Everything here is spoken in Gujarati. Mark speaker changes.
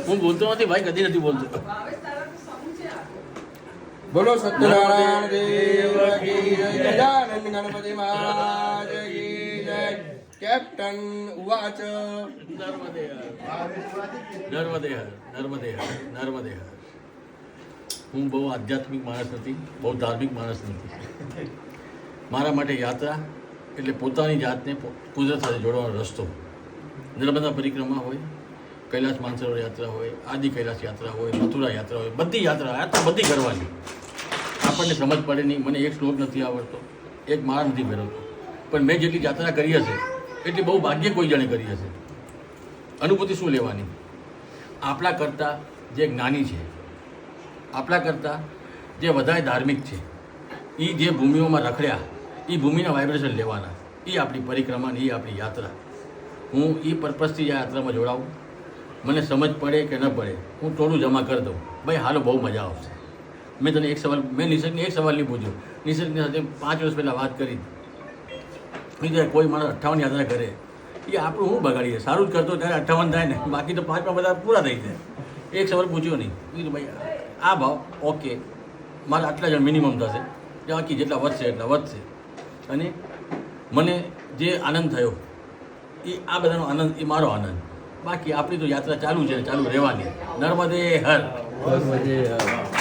Speaker 1: હું બોલતો નથી ભાઈ, કદી નથી બોલતો.
Speaker 2: બોલો સત્યનારાયણ દેવ કી જય. ગજાનંદ ગણપતિ મહારાજ કી જય. કેપ્ટન ઉવાચ
Speaker 1: નર્મદે નર્મદે નર્મદે નર્મદે. હું બહુ આધ્યાત્મિક માણસ નથી, બહુ ધાર્મિક માણસ નથી. મારા માટે યાત્રા એટલે પોતાની જાતને કુદરત સાથે જોડવાનો રસ્તો. નર્મદા પરિક્રમા હોય, કૈલાસ માનસરોવર યાત્રા હોય, આદિ કૈલાસ યાત્રા હોય, મથુરા યાત્રા હોય, બધી યાત્રા બધી કરવાની. આપણને સમજ પડે નહીં. મને એક શ્લોક નથી આવડતો, એક માળ નથી ફેરવતો, પણ મેં જેટલી યાત્રા કરી હશે એટલી બહુ ભાગ્ય કોઈ જણે કરી હશે. અનુભૂતિ શું લેવાની? આપણા કરતાં જે જ્ઞાની છે, આપણા કરતાં જે વધારે ધાર્મિક છે, એ જે ભૂમિઓમાં રખડ્યા, એ ભૂમિના વાઇબ્રેશન લેવાના. એ આપણી પરિક્રમા, એ આપણી યાત્રા. હું એ પર્પઝથી આ યાત્રામાં જોડાવું. મને સમજ પડે કે ન પડે, હું થોડું જમા કરી દઉં. ભાઈ હાલો, બહુ મજા આવશે. મેં તને એક સવાલ, મેં નિસર્ગને એક સવાલ નહીં પૂછ્યો. નિસર્ગની સાથે 5 વર્ષ પહેલાં વાત કરી. કોઈ માણસ 58 યાત્રા કરે, એ આપણું શું બગાડીએ? સારું જ કરતો ત્યારે 58 થાય ને, બાકી તો 5માં બધા પૂરા થઈ જાય. એક સવાલ પૂછ્યો નહીં. કીધું ભાઈ આ ભાવ ઓકે, મારે આટલા જણ મિનિમમ થશે, બાકી જેટલા વધશે એટલા વધશે. અને મને જે આનંદ થયો એ આ બધાનો આનંદ, એ મારો આનંદ. બાકી આપણી તો યાત્રા ચાલુ છે, ચાલુ રહેવાની. નર્મદે હર.
Speaker 2: નર્મદે હર.